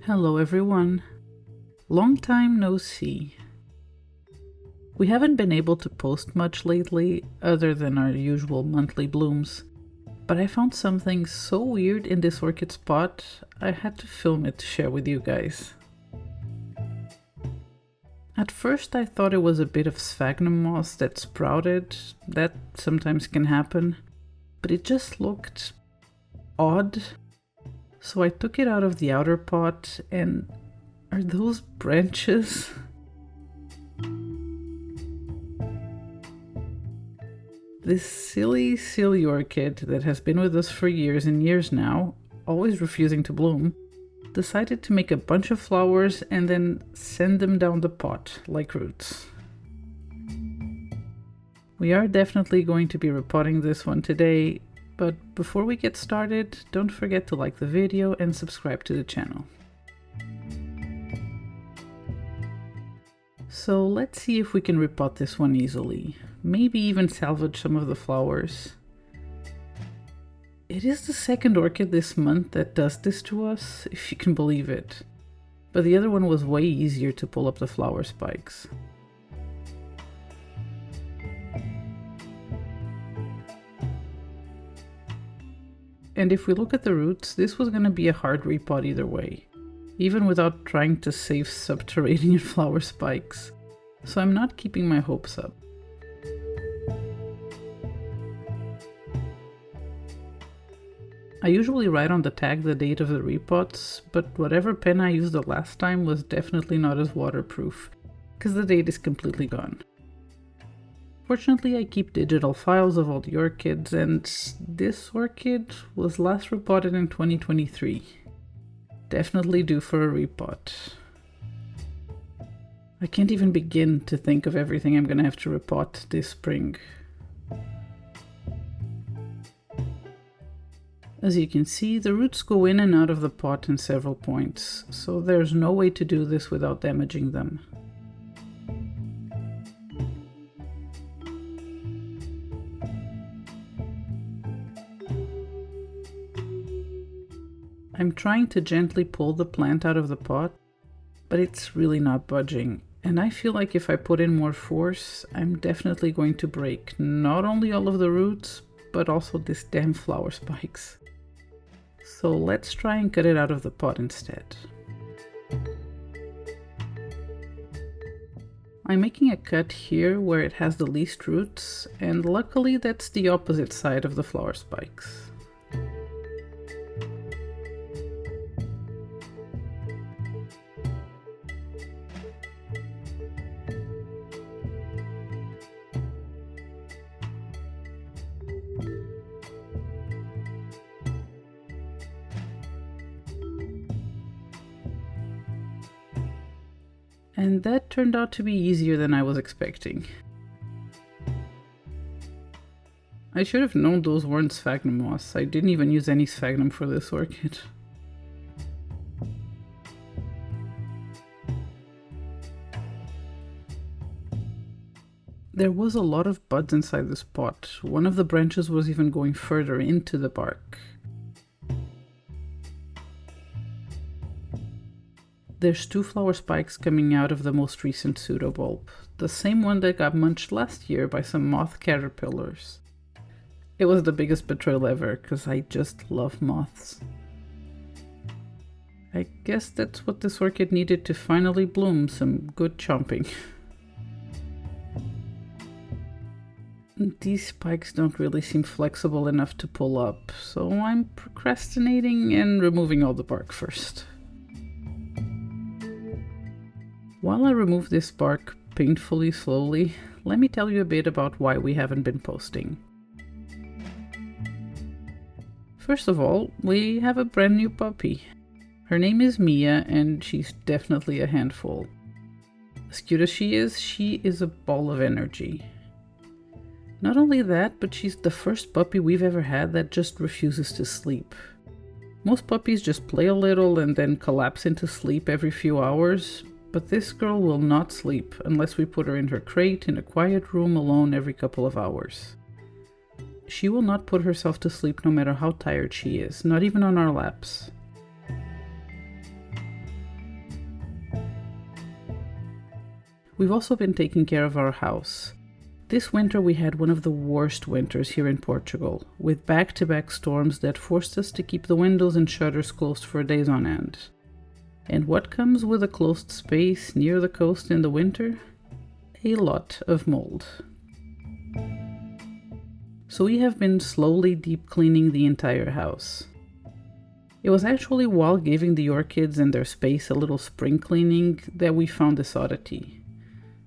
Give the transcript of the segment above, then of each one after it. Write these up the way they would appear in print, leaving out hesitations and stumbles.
Hello everyone. Long time no see. We haven't been able to post much lately other than our usual monthly blooms, but I found something so weird in this orchid spot I had to film it to share with you guys. At first I thought it was a bit of sphagnum moss that sprouted. That sometimes can happen, but it just looked odd. So I took it out of the outer pot, and are those branches? This silly orchid that has been with us for years and years now, always refusing to bloom, decided to make a bunch of flowers and then send them down the pot like roots. We are definitely going to be repotting this one today, but before we get started, don't forget to like the video and subscribe to the channel. So let's see if we can repot this one easily. Maybe even salvage some of the flowers. It is the second orchid this month that does this to us, if you can believe it. But the other one was way easier to pull up the flower spikes. And if we look at the roots, this was going to be a hard repot either way, even without trying to save subterranean flower spikes. So I'm not keeping my hopes up. I usually write on the tag the date of the repots, but whatever pen I used the last time was definitely not as waterproof, because the date is completely gone. Fortunately, I keep digital files of all the orchids, and this orchid was last repotted in 2023. Definitely due for a repot. I can't even begin to think of everything I'm gonna have to repot this spring. As you can see, the roots go in and out of the pot in several points, so there's no way to do this without damaging them. I'm trying to gently pull the plant out of the pot, but it's really not budging, and I feel like if I put in more force, I'm definitely going to break not only all of the roots, but also these damn flower spikes. So let's try and cut it out of the pot instead. I'm making a cut here where it has the least roots, and luckily that's the opposite side of the flower spikes. And that turned out to be easier than I was expecting. I should have known those weren't sphagnum moss. I didn't even use any sphagnum for this orchid. There was a lot of buds inside this pot. One of the branches was even going further into the bark. There's two flower spikes coming out of the most recent pseudobulb, the same one that got munched last year by some moth caterpillars. It was the biggest betrayal ever, because I just love moths. I guess that's what this orchid needed to finally bloom, some good chomping. These spikes don't really seem flexible enough to pull up, so I'm procrastinating and removing all the bark first. While I remove this bark painfully slowly, let me tell you a bit about why we haven't been posting. First of all, we have a brand new puppy. Her name is Mia, and she's definitely a handful. As cute as she is a ball of energy. Not only that, but she's the first puppy we've ever had that just refuses to sleep. Most puppies just play a little and then collapse into sleep every few hours. But this girl will not sleep unless we put her in her crate in a quiet room alone every couple of hours. She will not put herself to sleep no matter how tired she is, not even on our laps. We've also been taking care of our house. This winter we had one of the worst winters here in Portugal, with back-to-back storms that forced us to keep the windows and shutters closed for days on end. And what comes with a closed space near the coast in the winter? A lot of mold. So we have been slowly deep cleaning the entire house. It was actually while giving the orchids and their space a little spring cleaning that we found this oddity.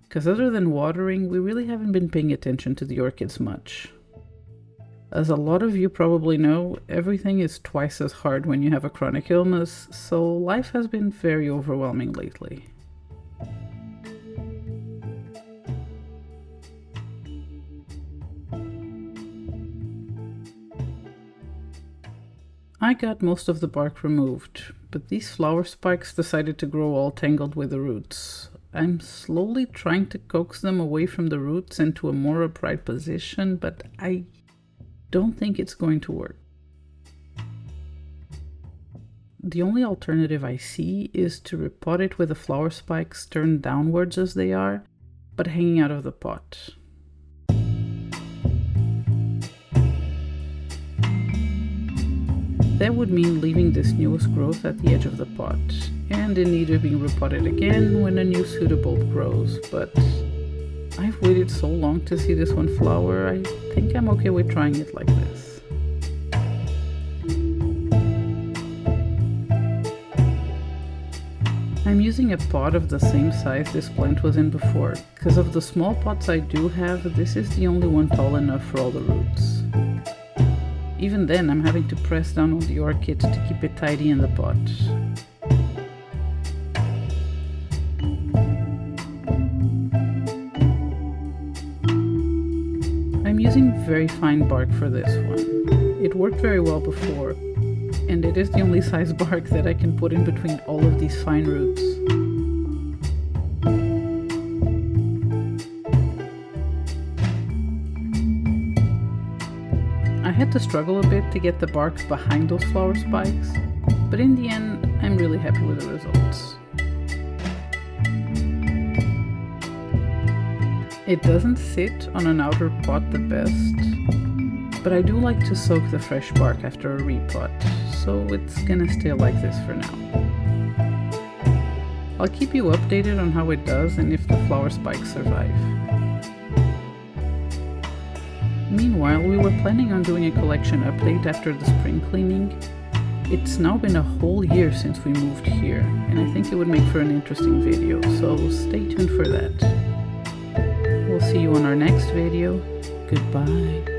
Because other than watering, we really haven't been paying attention to the orchids much. As a lot of you probably know, everything is twice as hard when you have a chronic illness, so life has been very overwhelming lately. I got most of the bark removed, but these flower spikes decided to grow all tangled with the roots. I'm slowly trying to coax them away from the roots into a more upright position, but I don't think it's going to work. The only alternative I see is to repot it with the flower spikes turned downwards as they are, but hanging out of the pot. That would mean leaving this newest growth at the edge of the pot, and in need of being repotted again when a new pseudobulb grows, but I've waited so long to see this one flower, I think I'm okay with trying it like this. I'm using a pot of the same size this plant was in before. Because of the small pots I do have, this is the only one tall enough for all the roots. Even then, I'm having to press down on the orchid to keep it tidy in the pot. I'm using very fine bark for this one. It worked very well before, and it is the only size bark that I can put in between all of these fine roots. I had to struggle a bit to get the bark behind those flower spikes, but in the end, I'm really happy with the results. It doesn't sit on an outer pot the best, but I do like to soak the fresh bark after a repot, so it's gonna stay like this for now. I'll keep you updated on how it does and if the flower spikes survive. Meanwhile, we were planning on doing a collection update after the spring cleaning. It's now been a whole year since we moved here, and I think it would make for an interesting video, so stay tuned for that. We'll see you on our next video. Goodbye.